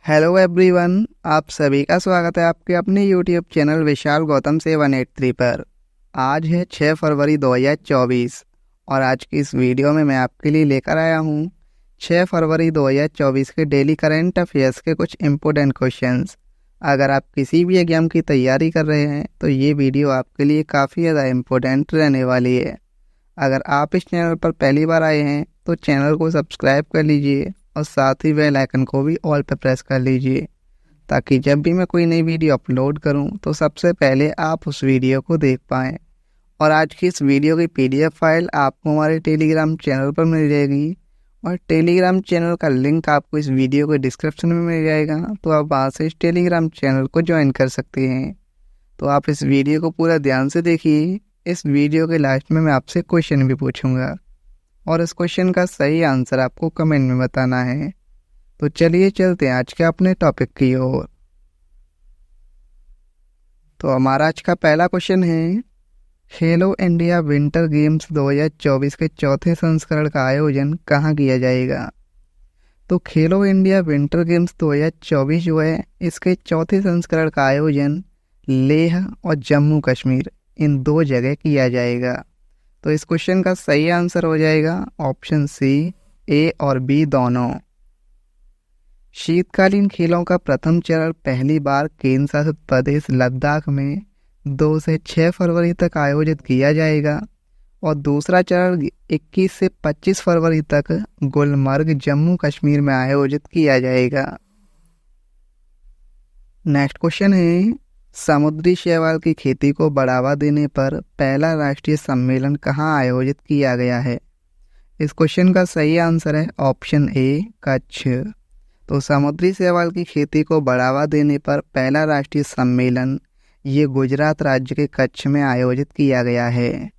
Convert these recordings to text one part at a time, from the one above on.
Hello everyone, आप सभी का स्वागत है आपके अपने यूट्यूब चैनल विशाल गौतम 783 पर। आज है 6 फरवरी 2024 और आज की इस वीडियो में मैं आपके लिए लेकर आया हूँ 6 फरवरी 2024 के डेली करंट अफेयर्स के कुछ इम्पोर्टेंट क्वेश्चंस। अगर आप किसी भी एग्जाम की तैयारी कर रहे हैं तो ये वीडियो आपके लिए काफ़ी ज़्यादा इम्पोर्टेंट रहने वाली है। अगर आप इस चैनल पर पहली बार आए हैं तो चैनल को सब्सक्राइब कर लीजिए और साथ ही बेल आइकन को भी ऑल पर प्रेस कर लीजिए ताकि जब भी मैं कोई नई वीडियो अपलोड करूं तो सबसे पहले आप उस वीडियो को देख पाएँ। और आज की इस वीडियो की पीडीएफ फाइल आपको हमारे टेलीग्राम चैनल पर मिल जाएगी और टेलीग्राम चैनल का लिंक आपको इस वीडियो के डिस्क्रिप्शन में मिल जाएगा, तो आप वहाँ से इस टेलीग्राम चैनल को ज्वाइन कर सकते हैं। तो आप इस वीडियो को पूरा ध्यान से देखिए। इस वीडियो के लास्ट में मैं आपसे क्वेश्चन भी पूछूंगा और इस क्वेश्चन का सही आंसर आपको कमेंट में बताना है। तो चलिए चलते हैं आज के अपने टॉपिक की ओर। तो हमारा आज का पहला क्वेश्चन है, खेलो इंडिया विंटर गेम्स 2024 के चौथे संस्करण का आयोजन कहाँ किया जाएगा। तो खेलो इंडिया विंटर गेम्स 2024 जो है इसके चौथे संस्करण का आयोजन लेह और जम्मू कश्मीर इन दो जगह किया जाएगा। तो इस क्वेश्चन का सही आंसर हो जाएगा ऑप्शन सी, ए और बी दोनों। शीतकालीन खेलों का प्रथम चरण पहली बार केंद्र शासित प्रदेश लद्दाख में 2 से 6 फरवरी तक आयोजित किया जाएगा और दूसरा चरण 21 से 25 फरवरी तक गुलमर्ग जम्मू कश्मीर में आयोजित किया जाएगा। नेक्स्ट क्वेश्चन है, समुद्री शैवाल की खेती को बढ़ावा देने पर पहला राष्ट्रीय सम्मेलन कहाँ आयोजित किया गया है। इस क्वेश्चन का सही आंसर है ऑप्शन ए, कच्छ। तो समुद्री शैवाल की खेती को बढ़ावा देने पर पहला राष्ट्रीय सम्मेलन ये गुजरात राज्य के कच्छ में आयोजित किया गया है।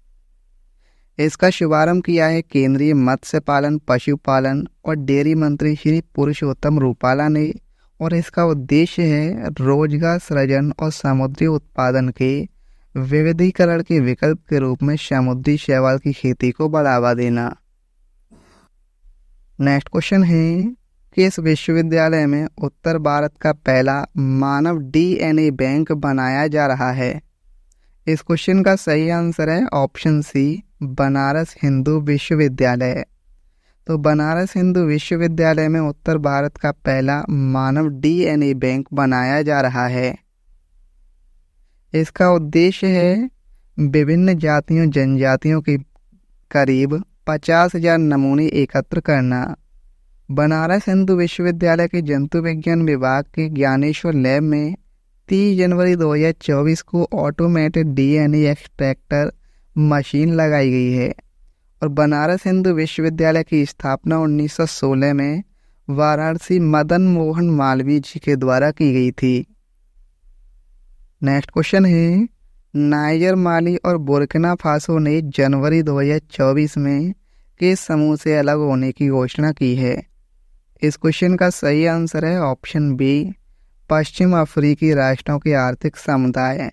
इसका शुभारंभ किया है केंद्रीय मत्स्य पालन, पशुपालन और डेयरी मंत्री श्री पुरुषोत्तम रूपाला ने और इसका उद्देश्य है रोजगार सृजन और समुद्री उत्पादन के विविधीकरण के विकल्प के रूप में समुद्री शैवाल की खेती को बढ़ावा देना। नेक्स्ट क्वेश्चन है, किस विश्वविद्यालय में उत्तर भारत का पहला मानव डीएनए बैंक बनाया जा रहा है। इस क्वेश्चन का सही आंसर है ऑप्शन सी, बनारस हिंदू विश्वविद्यालय। तो बनारस हिंदू विश्वविद्यालय में उत्तर भारत का पहला मानव डीएनए बैंक बनाया जा रहा है। इसका उद्देश्य है विभिन्न जातियों जनजातियों के करीब 50,000 नमूने एकत्र करना। बनारस हिंदू विश्वविद्यालय के जंतु विज्ञान विभाग के ज्ञानेश्वर लैब में 30 जनवरी 2024 को ऑटोमेटेड डीएनए एक्सट्रैक्टर मशीन लगाई गई है और बनारस हिंदू विश्वविद्यालय की स्थापना 1916 में वाराणसी मदन मोहन मालवीय जी के द्वारा की गई थी। नेक्स्ट क्वेश्चन है, नाइजर, माली और बुर्किना फासो ने जनवरी 2024 में किस समूह से अलग होने की घोषणा की है। इस क्वेश्चन का सही आंसर है ऑप्शन बी, पश्चिम अफ्रीकी राष्ट्रों के आर्थिक समुदाय।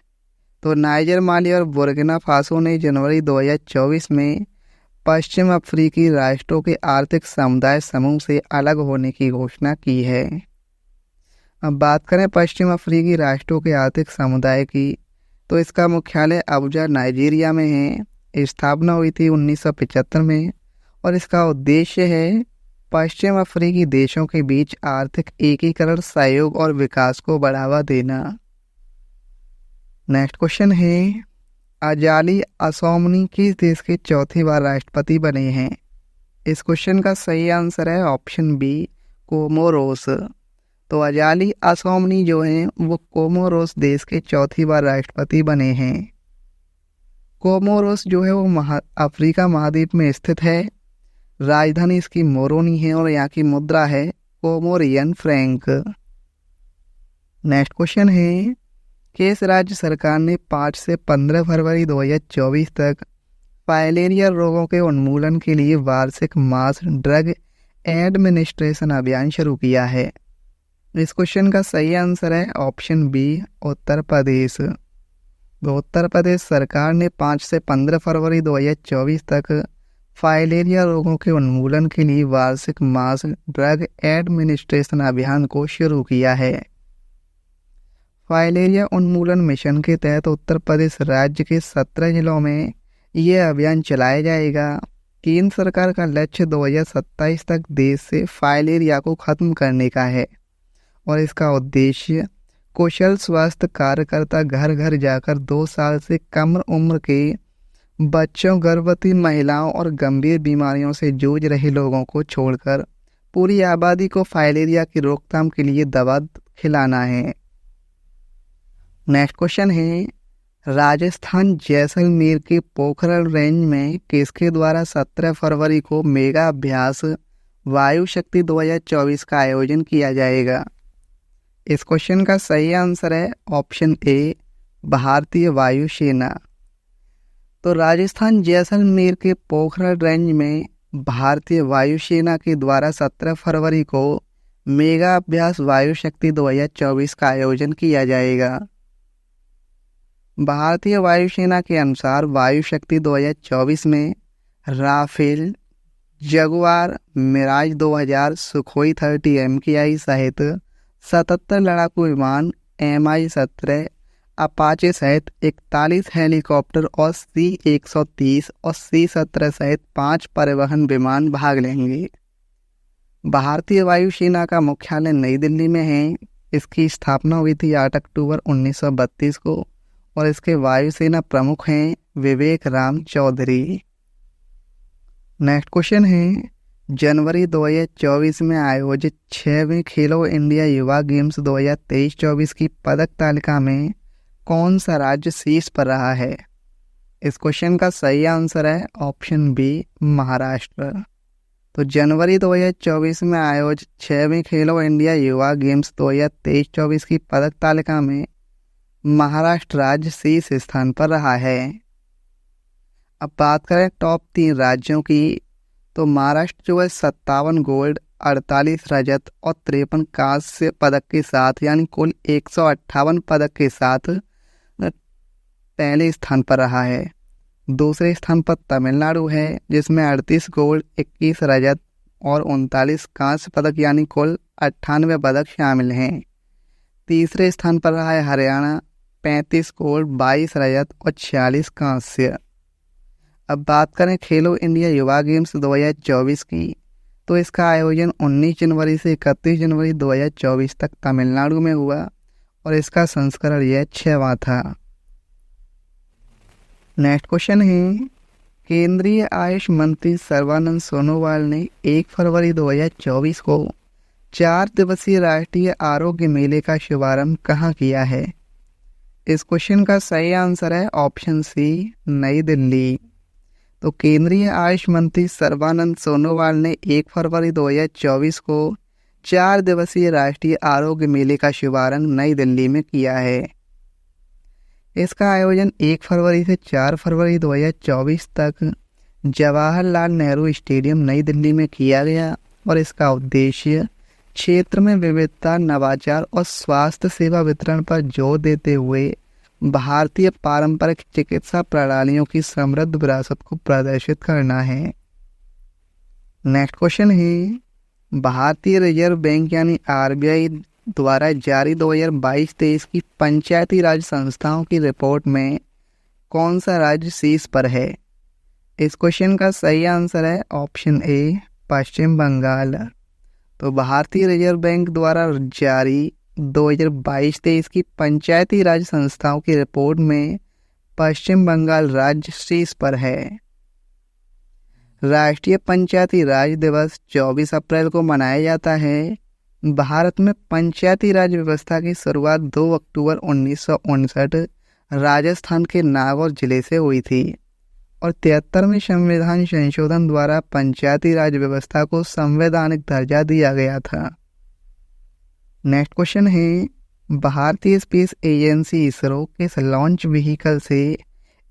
तो नाइजर, माली और बुर्किना फासो ने जनवरी 2024 में पश्चिम अफ्रीकी राष्ट्रों के आर्थिक समुदाय समूह से अलग होने की घोषणा की है। अब बात करें पश्चिम अफ्रीकी राष्ट्रों के आर्थिक समुदाय की, तो इसका मुख्यालय अबुजा नाइजीरिया में है। स्थापना हुई थी 1975 में और इसका उद्देश्य है पश्चिम अफ्रीकी देशों के बीच आर्थिक एकीकरण, सहयोग और विकास को बढ़ावा देना। नेक्स्ट क्वेश्चन है, अजाली असौमनी किस देश के चौथी बार राष्ट्रपति बने हैं। इस क्वेश्चन का सही आंसर है ऑप्शन बी, कोमोरोस। तो अजाली असौमनी जो हैं वो कोमोरोस देश के चौथी बार राष्ट्रपति बने हैं। कोमोरोस जो है वो अफ्रीका महाद्वीप में स्थित है। राजधानी इसकी मोरोनी है और यहाँ की मुद्रा है कोमोरियन फ्रैंक। नेक्स्ट क्वेश्चन है, किस राज्य सरकार ने 5 से 15 फरवरी 2024 तक फाइलेरिया रोगों के उन्मूलन के लिए वार्षिक मास ड्रग एडमिनिस्ट्रेशन अभियान शुरू किया है। इस क्वेश्चन का सही आंसर है ऑप्शन बी, उत्तर प्रदेश। तो उत्तर प्रदेश सरकार ने 5 से 15 फरवरी 2024 तक फाइलेरिया रोगों के उन्मूलन के लिए वार्षिक मास ड्रग एडमिनिस्ट्रेशन अभियान को शुरू किया है। फाइलेरिया उन्मूलन मिशन के तहत उत्तर प्रदेश राज्य के 17 जिलों में यह अभियान चलाया जाएगा। केंद्र सरकार का लक्ष्य 2027 तक देश से फाइलेरिया को खत्म करने का है और इसका उद्देश्य कुशल स्वास्थ्य कार्यकर्ता घर घर जाकर 2 साल से कम उम्र के बच्चों, गर्भवती महिलाओं और गंभीर बीमारियों से जूझ रहे लोगों को छोड़कर पूरी आबादी को फाइलेरिया की रोकथाम के लिए दवा खिलाना है। नेक्स्ट क्वेश्चन है, राजस्थान जैसलमेर के पोखरण रेंज में किसके द्वारा 17 फरवरी को मेगा अभ्यास वायु शक्ति 2024 का आयोजन किया जाएगा? इस क्वेश्चन का सही आंसर है ऑप्शन ए, भारतीय वायुसेना। तो राजस्थान जैसलमेर के पोखरण रेंज में भारतीय वायुसेना के द्वारा 17 फरवरी को मेगा अभ्यास वायु शक्ति 2024 का आयोजन किया जाएगा। भारतीय वायुसेना के अनुसार वायु शक्ति 2024 में Rafale, Jaguar, Mirage 2000, Sukhoi 30 MKI सहित 77 लड़ाकू विमान, Mi-17, अपाचे सहित 41 हेलीकॉप्टर और C-130 और C-17 सहित 5 परिवहन विमान भाग लेंगे। भारतीय वायुसेना का मुख्यालय नई दिल्ली में है। इसकी स्थापना हुई थी 8 अक्टूबर 1932 को और इसके वायुसेना प्रमुख हैं विवेक राम चौधरी। नेक्स्ट क्वेश्चन है, जनवरी 2024 में आयोजित 6वें खेलो इंडिया युवा गेम्स 2023-24 की पदक तालिका में कौन सा राज्य शीर्ष पर रहा है? इस क्वेश्चन का सही आंसर है ऑप्शन बी, महाराष्ट्र। तो जनवरी 2024 में आयोजित 6वें खेलो इंडिया युवा गेम्स 2023-24 की पदक तालिका में महाराष्ट्र राज्य शीर्ष स्थान पर रहा है। अब बात करें टॉप 3 राज्यों की, तो महाराष्ट्र जो है 57 गोल्ड, 48 रजत और 53 कांस्य पदक के साथ यानी कुल 158 पदक के साथ पहले स्थान पर रहा है। दूसरे स्थान पर तमिलनाडु है जिसमें 38 गोल्ड, 21 रजत और 39 कांस्य पदक यानी कुल 98 पदक शामिल हैं। तीसरे स्थान पर रहा है हरियाणा, 35 गोल्ड, 22 रजत और 46 कांस्य। अब बात करें खेलो इंडिया युवा गेम्स 2024 की, तो इसका आयोजन 19 जनवरी से 31 जनवरी 2024 तक तमिलनाडु में हुआ और इसका संस्करण यह 6वां था। नेक्स्ट क्वेश्चन है, केंद्रीय आयुष मंत्री सर्बानंद सोनोवाल ने 1 फरवरी 2024 को 4 दिवसीय राष्ट्रीय आरोग्य मेले का शुभारंभ कहाँ किया है? इस क्वेश्चन का सही आंसर है ऑप्शन सी, नई दिल्ली। तो केंद्रीय आयुष मंत्री सर्बानंद सोनोवाल ने 1 फरवरी 2024 को 4 दिवसीय राष्ट्रीय आरोग्य मेले का शुभारंभ नई दिल्ली में किया है। इसका आयोजन 1 फरवरी से 4 फरवरी 2024 तक जवाहरलाल नेहरू स्टेडियम नई दिल्ली में किया गया और इसका उद्देश्य क्षेत्र में विविधता, नवाचार और स्वास्थ्य सेवा वितरण पर जोर देते हुए भारतीय पारंपरिक चिकित्सा प्रणालियों की समृद्ध विरासत को प्रदर्शित करना है। नेक्स्ट क्वेश्चन है, भारतीय रिजर्व बैंक यानी RBI द्वारा जारी 2022-23 की पंचायती राज संस्थाओं की रिपोर्ट में कौन सा राज्य शीर्ष पर है? इस क्वेश्चन का सही आंसर है ऑप्शन ए, पश्चिम बंगाल। तो भारतीय रिजर्व बैंक द्वारा जारी 2022-23 की पंचायती राज संस्थाओं की रिपोर्ट में पश्चिम बंगाल राज्य शीर्ष पर है। राष्ट्रीय पंचायती राज दिवस 24 अप्रैल को मनाया जाता है। भारत में पंचायती राज व्यवस्था की शुरुआत 2 अक्टूबर 1959 राजस्थान के नागौर जिले से हुई थी और 73वें संविधान संशोधन द्वारा पंचायती राज व्यवस्था को संवैधानिक दर्जा दिया गया था। नेक्स्ट क्वेश्चन है, भारतीय स्पेस एजेंसी इसरो किस लॉन्च व्हीकल से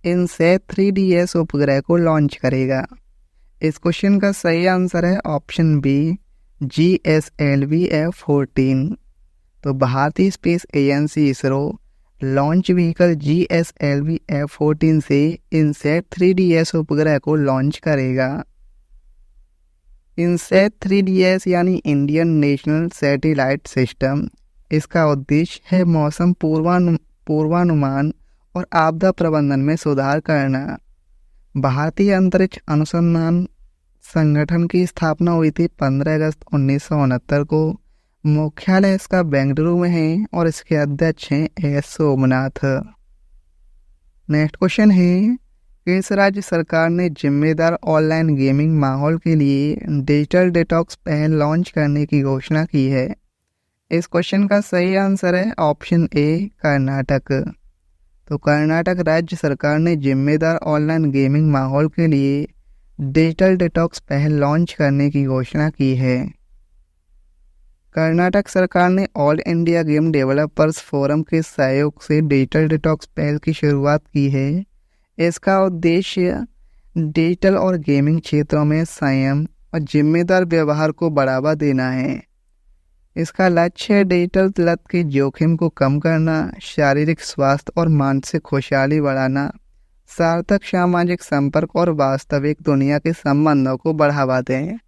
इनसैट 3DS उपग्रह को लॉन्च करेगा? इस क्वेश्चन का सही आंसर है ऑप्शन बी, GSLV F-14। तो भारतीय space agency ISRO launch vehicle GSLV F-14 से इनसैट 3DS उपग्रह को लॉन्च करेगा। इनसेट 3DS यानी इंडियन नेशनल सैटेलाइट सिस्टम, इसका उद्देश्य है मौसम पूर्वानुमान और आपदा प्रबंधन में सुधार करना। भारतीय अंतरिक्ष अनुसंधान संगठन की स्थापना हुई थी 15 अगस्त 1969 को। मुख्यालय इसका बेंगलुरु में है और इसके अध्यक्ष हैं एस सोमनाथ। नेक्स्ट क्वेश्चन है, किस राज्य सरकार ने जिम्मेदार ऑनलाइन गेमिंग माहौल के लिए डिजिटल डिटॉक्स पहल लॉन्च करने की घोषणा की है? इस क्वेश्चन का सही आंसर है ऑप्शन ए कर्नाटक। तो कर्नाटक राज्य सरकार ने जिम्मेदार ऑनलाइन गेमिंग माहौल के लिए डिजिटल डिटॉक्स पहल लॉन्च करने की घोषणा की है। कर्नाटक सरकार ने all India game developers forum के सहयोग से डिजिटल डिटॉक्स पहल की शुरुआत की है। इसका उद्देश्य डिजिटल और गेमिंग क्षेत्रों में संयम और जिम्मेदार व्यवहार को बढ़ावा देना है। इसका लक्ष्य है डिजिटल लत के जोखिम को कम करना, शारीरिक स्वास्थ्य और मानसिक खुशहाली बढ़ाना, सार्थक सामाजिक संपर्क और वास्तविक दुनिया के संबंधों को बढ़ावा दें।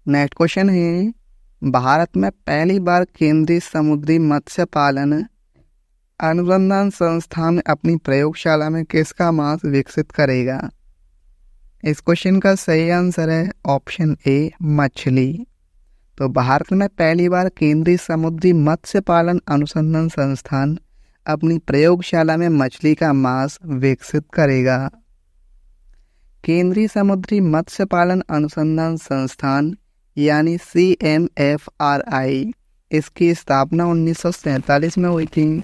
नेक्स्ट क्वेश्चन है, भारत में पहली बार केंद्रीय समुद्री मत्स्य पालन अनुसंधान संस्थान अपनी प्रयोगशाला में किसका मांस विकसित करेगा? इस क्वेश्चन का सही आंसर है ऑप्शन ए मछली। तो भारत में पहली बार केंद्रीय समुद्री मत्स्य पालन अनुसंधान संस्थान अपनी प्रयोगशाला में मछली का मांस विकसित करेगा। केंद्रीय समुद्री मत्स्य पालन अनुसंधान संस्थान यानी CMFRI, इसकी स्थापना 1947 में हुई थी।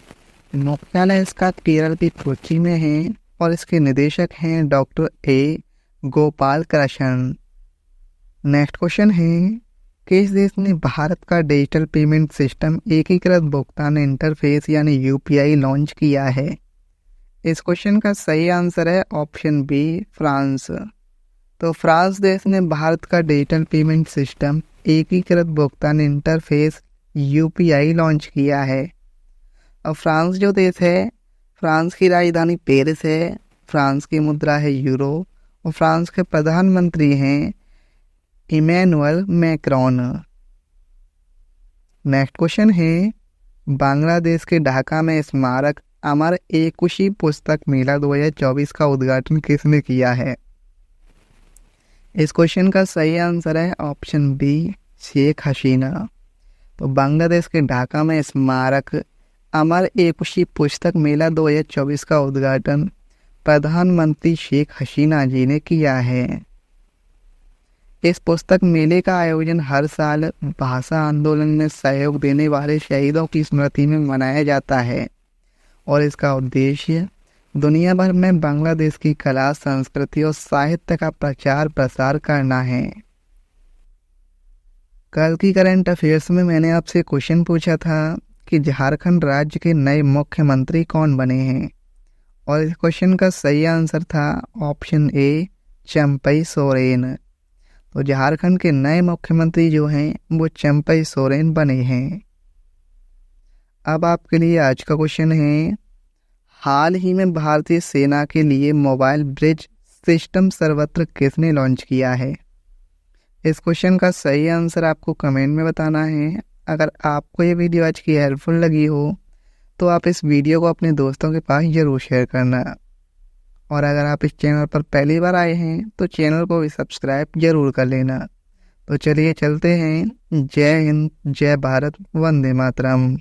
मुख्यालय इसका केरल की कोच्चि में है और इसके निदेशक हैं doctor A Gopal Krishna. Next question है, किस देश ने भारत का डिजिटल पेमेंट सिस्टम एकीकृत भुगतान इंटरफेस यानी UPI लॉन्च किया है? इस क्वेश्चन का सही आंसर है ऑप्शन बी फ्रांस। तो फ्रांस देश ने भारत का डिजिटल पेमेंट सिस्टम एकीकृत भुगतान इंटरफेस UPI लॉन्च किया है। अब फ्रांस जो देश है, फ्रांस की राजधानी पेरिस है, फ्रांस की मुद्रा है यूरो और फ्रांस के प्रधानमंत्री हैं इमैनुअल मैक्रोन। नेक्स्ट क्वेश्चन है, बांग्लादेश के ढाका में स्मारक अमर एकुशी पुस्तक मेला 2024 का उद्घाटन किसने किया है? इस क्वेश्चन का सही आंसर है ऑप्शन बी शेख हसीना। तो बांग्लादेश के ढाका में स्मारक अमर एकुशी पुस्तक मेला 2024 का उद्घाटन प्रधानमंत्री शेख हसीना जी ने किया है। इस पुस्तक मेले का आयोजन हर साल भाषा आंदोलन में सहयोग देने वाले शहीदों की स्मृति में मनाया जाता है और इसका उद्देश्य दुनिया भर में बांग्लादेश की कला, संस्कृति और साहित्य का प्रचार प्रसार करना है। कल की करंट अफेयर्स में मैंने आपसे क्वेश्चन पूछा था कि झारखंड राज्य के नए मुख्यमंत्री कौन बने हैं और इस क्वेश्चन का सही आंसर था ऑप्शन ए चंपई सोरेन। तो झारखंड के नए मुख्यमंत्री जो हैं वो चंपई सोरेन बने हैं। अब आपके लिए आज का क्वेश्चन है, हाल ही में भारतीय सेना के लिए मोबाइल ब्रिज सिस्टम सर्वत्र किसने लॉन्च किया है? इस क्वेश्चन का सही आंसर आपको कमेंट में बताना है। अगर आपको ये वीडियो आज की हेल्पफुल लगी हो तो आप इस वीडियो को अपने दोस्तों के पास ज़रूर शेयर करना और अगर आप इस चैनल पर पहली बार आए हैं तो चैनल को भी सब्सक्राइब जरूर कर लेना। तो चलिए चलते हैं। जय हिंद, जय भारत, वंदे मातरम।